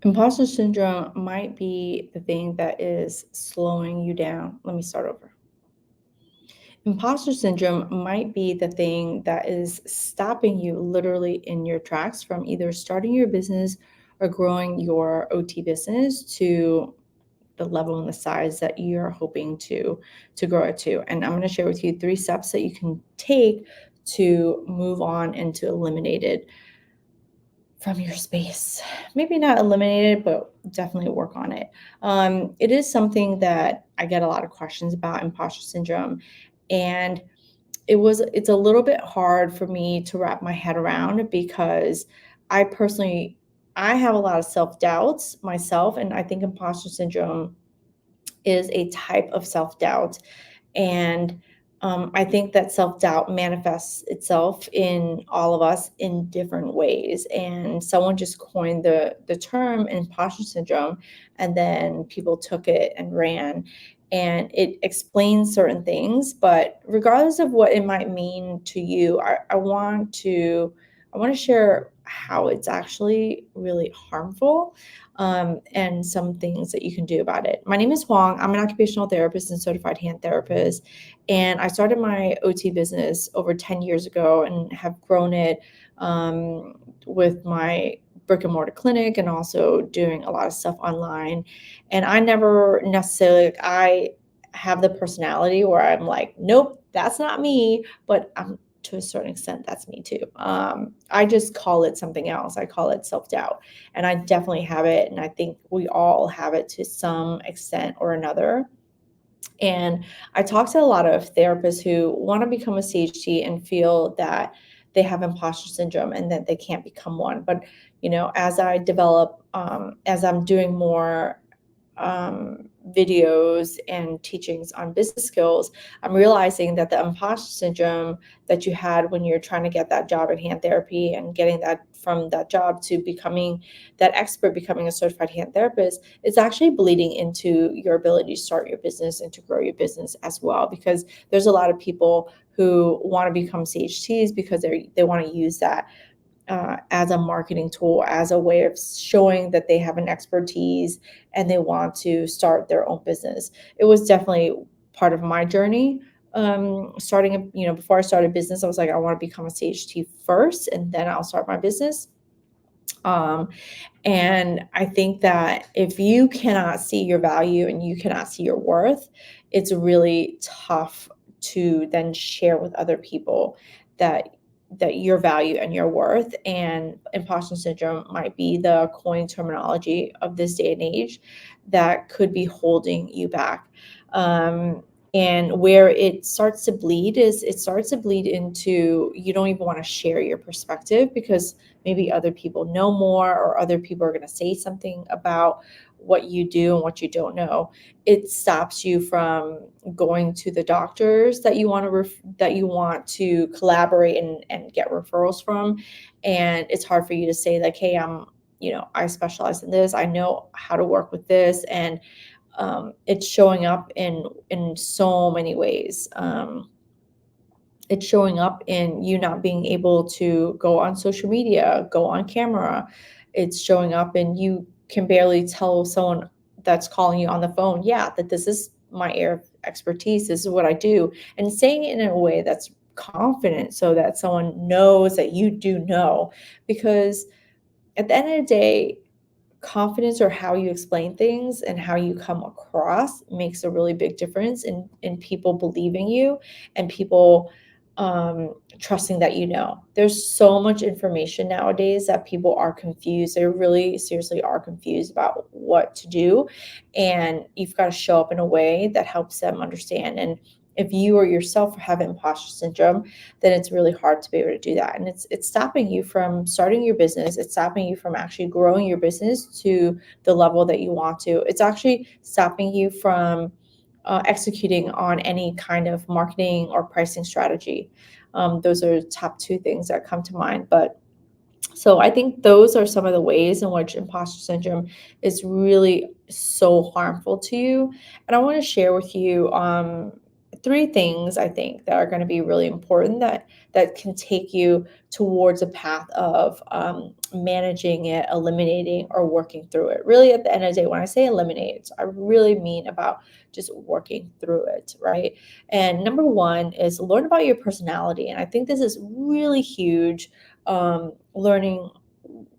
Imposter syndrome might be the thing that is slowing you down. Let me start over. Imposter syndrome might be the thing that is stopping you literally in your tracks from either starting your business or growing your OT business to the level and the size that you're hoping to grow it to. And I'm going to share with you 3 steps that you can take to move on and to eliminate it from your space. Maybe not eliminate it, but definitely work on it. It is something that I get a lot of questions about imposter syndrome, and it's a little bit hard for me to wrap my head around because I personally I have a lot of self doubts myself, and I think imposter syndrome is a type of self doubt. And I think that self doubt manifests itself in all of us in different ways. And someone just coined the term imposter syndrome, and then people took it and ran. And it explains certain things, but regardless of what it might mean to you, I want to share how it's actually really harmful, and some things that you can do about it. My name is Huang. I'm an occupational therapist and certified hand therapist. And I started my OT business over 10 years ago and have grown it, with my brick and mortar clinic and also doing a lot of stuff online. And I never necessarily, I have the personality where I'm like, nope, that's not me. But to a certain extent, that's me too. I just call it something else. I call it self doubt. And I definitely have it. And I think we all have it to some extent or another. And I talk to a lot of therapists who want to become a CHT and feel that they have imposter syndrome and that they can't become one. But, as I develop, as I'm doing more videos and teachings on business skills, I'm realizing that the imposter syndrome that you had when you're trying to get that job in hand therapy and getting that from that job to becoming that expert, becoming a certified hand therapist, is actually bleeding into your ability to start your business and to grow your business as well. Because there's a lot of people who want to become CHTs because they want to use that as a marketing tool, as a way of showing that they have an expertise and they want to start their own business. It was definitely part of my journey. Before I started business, I was like, I want to become a CHT first, and then I'll start my business. Um, and I think that if you cannot see your value and you cannot see your worth, it's really tough to then share with other people that your value and your worth. And imposter syndrome might be the coin terminology of this day and age that could be holding you back. And where it starts to bleed is it starts to bleed into you don't even want to share your perspective because maybe other people know more or other people are going to say something about what you do and what you don't know. It stops you from going to the doctors that you want to that you want to collaborate and get referrals from. And it's hard for you to say like, hey, I specialize in this, I know how to work with this. And it's showing up in so many ways. It's showing up in you not being able to go on social media, go on camera. It's showing up in you can barely tell someone that's calling you on the phone, yeah, that this is my area of expertise, this is what I do, and saying it in a way that's confident so that someone knows that you do know. Because at the end of the day, confidence or how you explain things and how you come across makes a really big difference in people believing you and people trusting that there's so much information nowadays that people are confused. They really seriously are confused about what to do, and you've got to show up in a way that helps them understand. And if you or yourself have imposter syndrome, then it's really hard to be able to do that. And it's stopping you from starting your business. It's stopping you from actually growing your business to the level that you want to. It's actually stopping you from executing on any kind of marketing or pricing strategy. Those are the top 2 things that come to mind. But so I think those are some of the ways in which imposter syndrome is really so harmful to you. And I want to share with you three things I think that are going to be really important that can take you towards a path of managing it, eliminating, or working through it. Really, at the end of the day, when I say eliminate, I really mean about just working through it, right? And number one is learn about your personality. And I think this is really huge, learning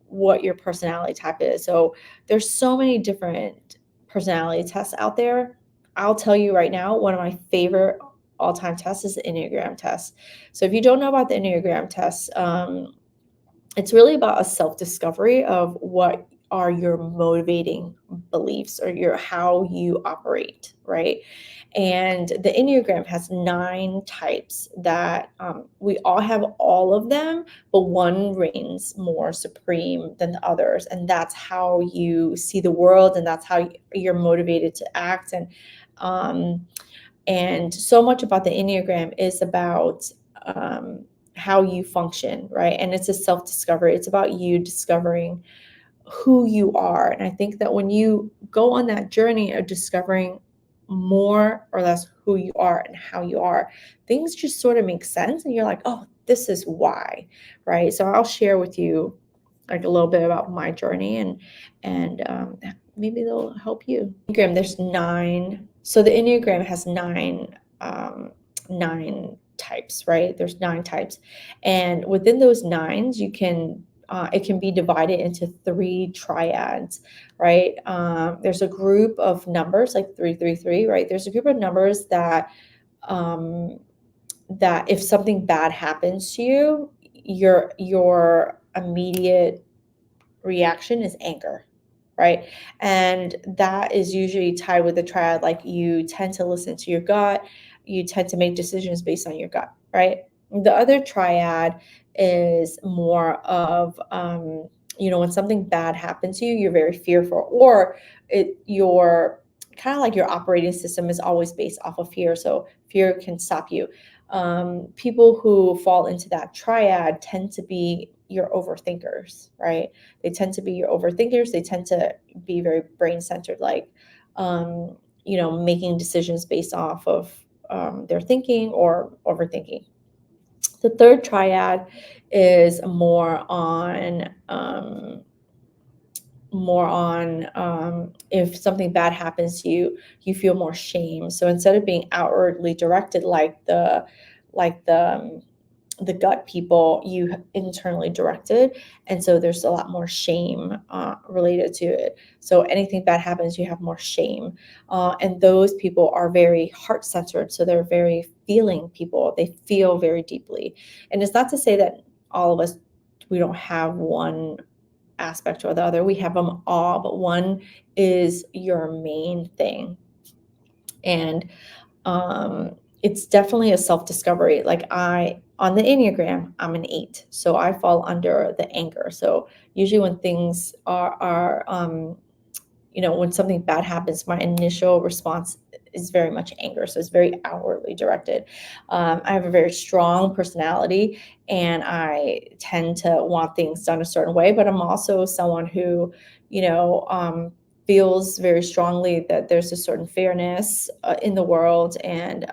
what your personality type is. So there's so many different personality tests out there. I'll tell you right now, one of my favorite all-time tests is the Enneagram test. So if you don't know about the Enneagram test, it's really about a self-discovery of what are your motivating beliefs or your how you operate, right? And the Enneagram has 9 types that we all have all of them, but one reigns more supreme than the others. And that's how you see the world, and that's how you're motivated to act. And so much about the Enneagram is about how you function, right? And it's a self-discovery. It's about you discovering who you are. And I think that when you go on that journey of discovering more or less who you are and how you are, things just sort of make sense. And you're like, oh, this is why, right? So I'll share with you like a little bit about my journey, and maybe they'll help you. Enneagram, there's 9. So the Enneagram has 9 types, right? There's 9 types, and within those 9s, you can it can be divided into 3 triads, right? There's a group of numbers like 333, right? There's a group of numbers that if something bad happens to you, your immediate reaction is anger, right? And that is usually tied with the triad. Like, you tend to listen to your gut, you tend to make decisions based on your gut, right? The other triad is more of when something bad happens to you, you're very fearful, or your kind of like your operating system is always based off of fear. So fear can stop you. People who fall into that triad tend to be your overthinkers, right? They tend to be your overthinkers. They tend to be very brain centered, like, making decisions based off of their thinking or overthinking. The third triad is more on if something bad happens to you, you feel more shame. So instead of being outwardly directed like the gut people, you internally directed, and so there's a lot more shame related to it. So anything bad happens, you have more shame, and those people are very heart-centered, so they're very feeling people. They feel very deeply, and it's not to say that all of us, we don't have one aspect or the other. We have them all, but one is your main thing. And it's definitely a self-discovery. Like, on the Enneagram, I'm an 8, so I fall under the anger. So usually when things are when something bad happens, my initial response is very much anger. So it's very outwardly directed. I have a very strong personality, and I tend to want things done a certain way, but I'm also someone who, feels very strongly that there's a certain fairness in the world, and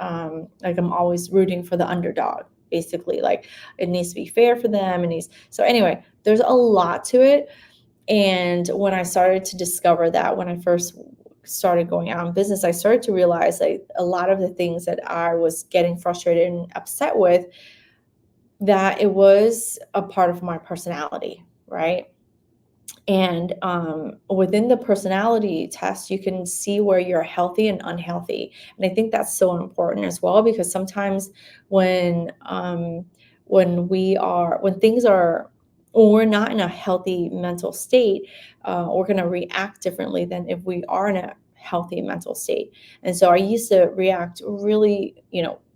like, I'm always rooting for the underdog. Basically, like, it needs to be fair for them. So anyway, there's a lot to it. And when I started to discover that, when I first started going out in business, I started to realize, like, a lot of the things that I was getting frustrated and upset with, that it was a part of my personality, right? And within the personality test, you can see where you're healthy and unhealthy. And I think that's so important as well, because sometimes when we're not in a healthy mental state, we're going to react differently than if we are in a healthy mental state. And so I used to react really,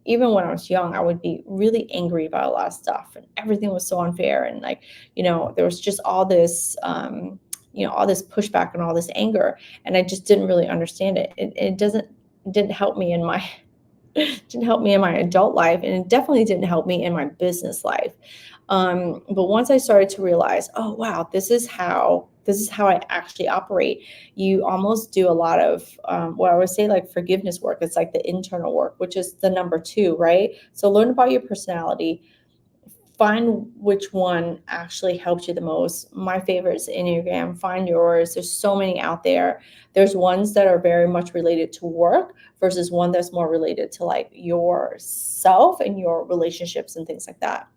even when I was young, I would be really angry about a lot of stuff, and everything was so unfair. And, like, there was just all this, all this pushback and all this anger, and I just didn't really understand it. It didn't help me in my didn't help me in my adult life, and it definitely didn't help me in my business life. But once I started to realize, oh wow, this is how I actually operate. You almost do a lot of what I would say like forgiveness work. It's like the internal work, which is the number two, right? So learn about your personality, find which one actually helps you the most. My favorite is Enneagram. Find yours. There's so many out there. There's ones that are very much related to work versus one that's more related to like yourself and your relationships and things like that,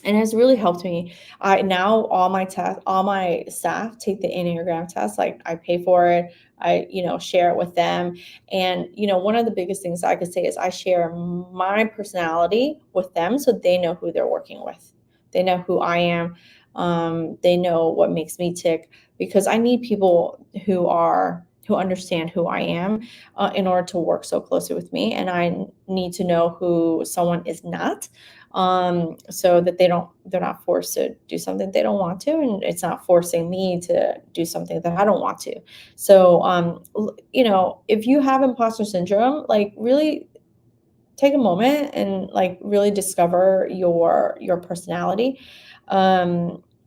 and it's really helped me. I now all my staff take the Enneagram test. Like I pay for it. I share it with them, and one of the biggest things I could say is I share my personality with them so they know who they're working with. They know who I am. They know what makes me tick, because I need people who understand who I am in order to work so closely with me, and I need to know who someone is not, so that they're not forced to do something they don't want to, and it's not forcing me to do something that I don't want to. So if you have imposter syndrome, like really take a moment and like really discover your personality.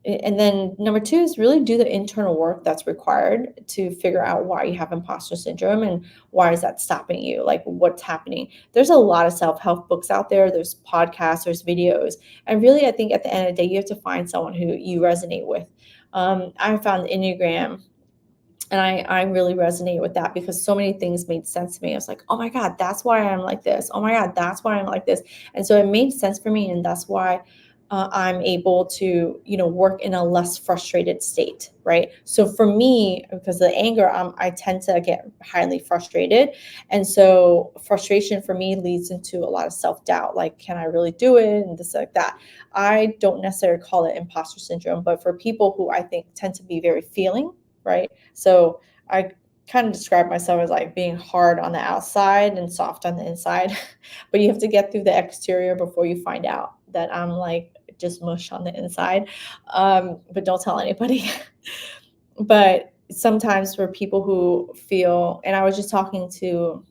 And then number two is really do the internal work that's required to figure out why you have imposter syndrome and why is that stopping you, like what's happening. There's a lot of self-help books out there, there's podcasts, there's videos, and really I think at the end of the day you have to find someone who you resonate with. I found the Enneagram, and I really resonate with that because so many things made sense to me. I was like, oh my God, that's why I'm like this. Oh my God, that's why I'm like this. And so it made sense for me. And that's why I'm able to, work in a less frustrated state, right? So for me, because of the anger, I tend to get highly frustrated. And so frustration for me leads into a lot of self-doubt. Like, can I really do it? And this, like that. I don't necessarily call it imposter syndrome, but for people who I think tend to be very feeling, right? So I kind of describe myself as like being hard on the outside and soft on the inside, but you have to get through the exterior before you find out that I'm like just mush on the inside. But don't tell anybody. But sometimes for people who feel, and I was just talking to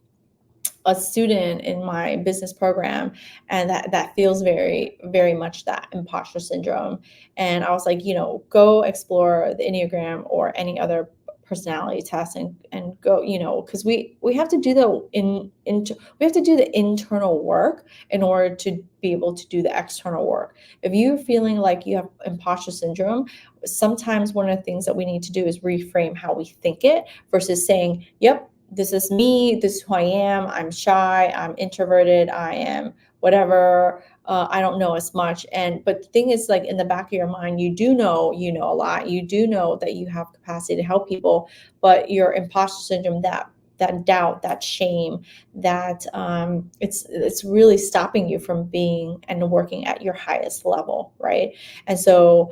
a student in my business program, and that feels very very much that imposter syndrome, and I was like, go explore the Enneagram or any other personality test, and go, because we have to do we have to do the internal work in order to be able to do the external work. If you're feeling like you have imposter syndrome, sometimes one of the things that we need to do is reframe how we think it versus saying, yep, this is me, this is who I am, I'm shy, I'm introverted, I am whatever, I don't know as much. But the thing is, like, in the back of your mind, you know a lot, you do know that you have capacity to help people, but your imposter syndrome, that doubt, that shame, that it's really stopping you from being and working at your highest level, right? And so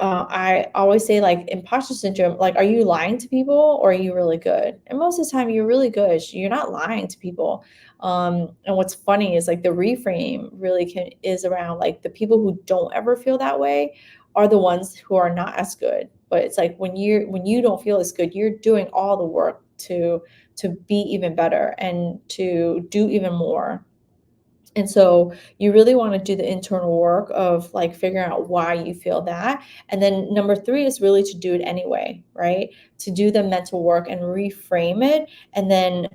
I always say, like, imposter syndrome, like, are you lying to people or are you really good? And most of the time, you're really good. You're not lying to people. And what's funny is like the reframe really is around like the people who don't ever feel that way are the ones who are not as good. But it's like when you don't feel as good, you're doing all the work to be even better and to do even more. And so you really want to do the internal work of like figuring out why you feel that. And then number three is really to do it anyway, right? To do the mental work and reframe it, and then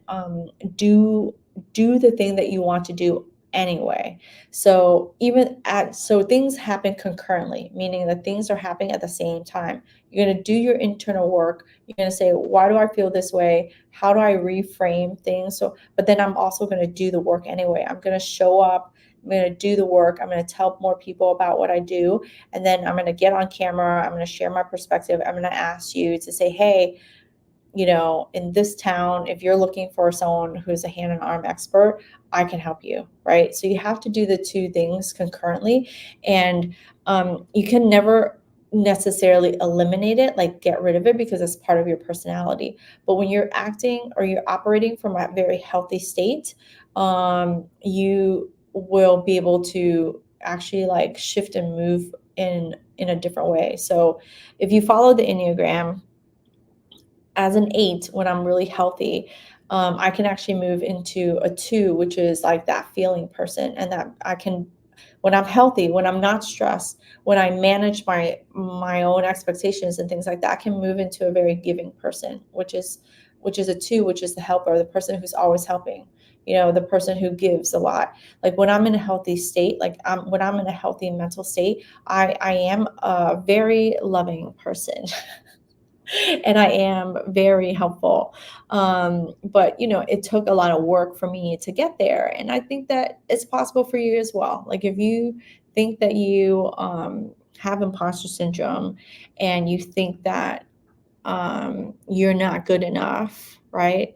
do the thing that you want to do anyway. So things happen concurrently, meaning that things are happening at the same time. You're going to do your internal work. You're going to say, why do I feel this way? How do I reframe things? So, but then I'm also going to do the work anyway. I'm going to show up. I'm going to do the work. I'm going to tell more people about what I do. And then I'm going to get on camera. I'm going to share my perspective. I'm going to ask you to say, hey, in this town, if you're looking for someone who's a hand and arm expert, I can help you, right? So you have to do the two things concurrently, and you can never necessarily eliminate it, like get rid of it, because it's part of your personality. But when you're acting or you're operating from a very healthy state, you will be able to actually like shift and move in a different way. So if you follow the Enneagram, as an 8, when I'm really healthy, I can actually move into a 2, which is like that feeling person, and that I can when I'm healthy, when I'm not stressed, when I manage my own expectations and things like that, I can move into a very giving person, which is a two, which is the helper, the person who's always helping, the person who gives a lot. Like when I'm in a healthy state, when I'm in a healthy mental state, I am a very loving person. And I am very helpful. But it took a lot of work for me to get there. And I think that it's possible for you as well. Like if you think that you have imposter syndrome and you think that you're not good enough, right?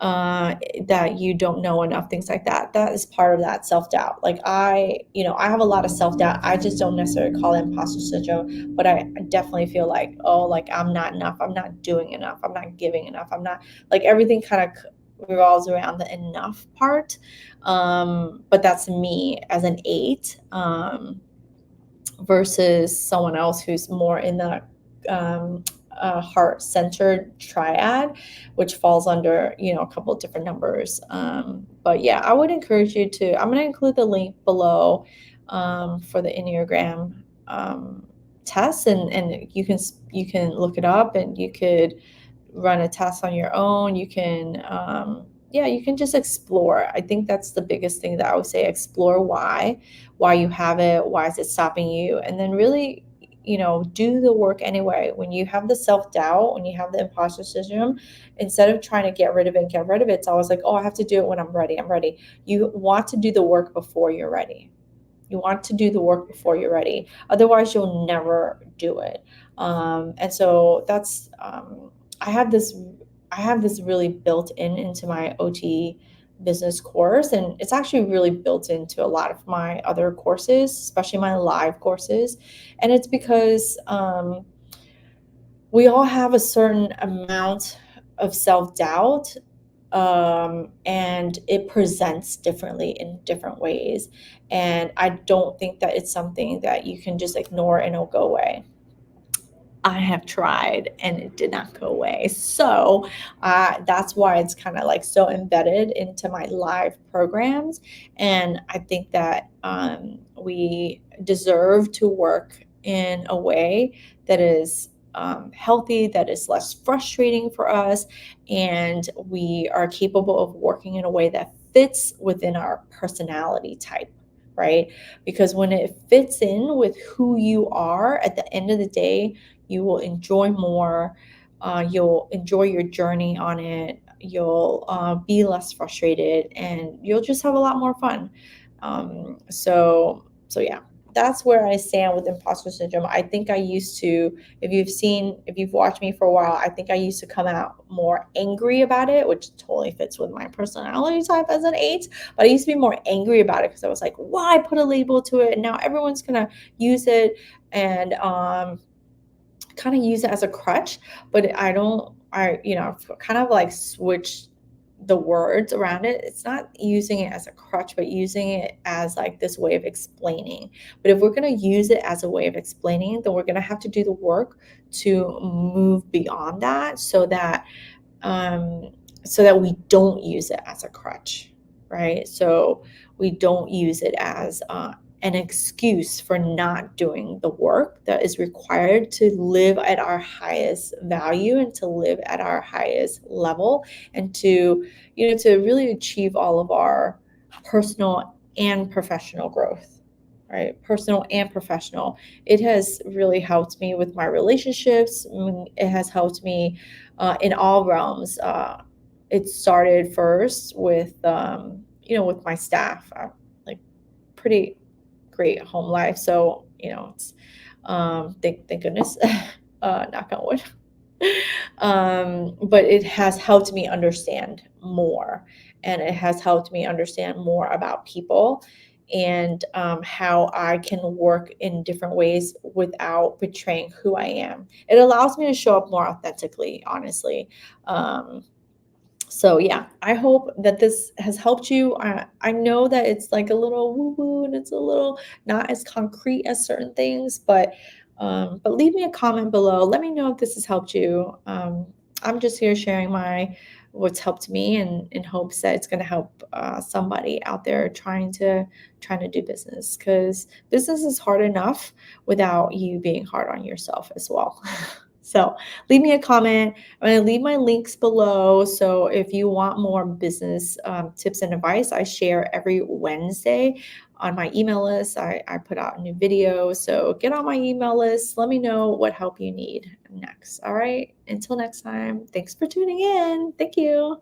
That you don't know enough, things like that. That is part of that self doubt. Like I have a lot of self doubt. I just don't necessarily call it imposter syndrome, but I definitely feel like, oh, like I'm not enough. I'm not doing enough. I'm not giving enough. I'm not, like, everything kind of revolves around the enough part. But that's me as an eight. Versus someone else who's more in the heart-centered triad, which falls under a couple of different numbers. But yeah, I would encourage you to. I'm going to include the link below for the Enneagram test, and you can look it up, and you could run a test on your own. You can yeah, you can just explore. I think that's the biggest thing that I would say. Explore why you have it, why is it stopping you, and then really do the work anyway. When you have the self-doubt, when you have the imposter syndrome, instead of trying to get rid of it, it's always like, oh, I have to do it when I'm ready. You want to do the work before you're ready. You want to do the work before you're ready. Otherwise, you'll never do it. And so that's I have this really built into my OT business course, and it's actually really built into a lot of my other courses, especially my live courses. And it's because we all have a certain amount of self-doubt, and it presents differently in different ways. And I don't think that it's something that you can just ignore and it'll go away. I have tried and it did not go away. So that's why it's kind of like so embedded into my live programs. And I think that we deserve to work in a way that is healthy, that is less frustrating for us, and we are capable of working in a way that fits within our personality type, right? Because when it fits in with who you are, at the end of the day, you will enjoy more. You'll enjoy your journey on it. You'll be less frustrated, and you'll just have a lot more fun. So yeah, that's where I stand with imposter syndrome. I think I used to, if you've watched me for a while, I think I used to come out more angry about it, which totally fits with my personality type as an eight. But I used to be more angry about it because I was like, why put a label to it? And now everyone's gonna use it, and kind of use it as a crutch. But kind of like switch the words around it. It's not using it as a crutch, but using it as like this way of explaining. But if we're going to use it as a way of explaining, then we're going to have to do the work to move beyond that, um, so that we don't use it as a crutch, right? So we don't use it as an excuse for not doing the work that is required to live at our highest value and to live at our highest level, and to really achieve all of our personal and professional growth, right? Personal and professional. It has really helped me with my relationships. It has helped me in all realms. It started first with my staff. Like, pretty great home life. So it's thank goodness, knock on wood. But it has helped me understand more, and it has helped me understand more about people, and how I can work in different ways without betraying who I am. It allows me to show up more authentically, honestly. So yeah, I hope that this has helped you. I know that it's like a little woo woo, and it's a little not as concrete as certain things, but leave me a comment below. Let me know if this has helped you. I'm just here sharing my what's helped me, and in hopes that it's going to help somebody out there trying to do business, because business is hard enough without you being hard on yourself as well. So leave me a comment. I'm going to leave my links below. So if you want more business tips and advice, I share every Wednesday on my email list. I put out a new video. So get on my email list. Let me know what help you need next. All right. Until next time, thanks for tuning in. Thank you.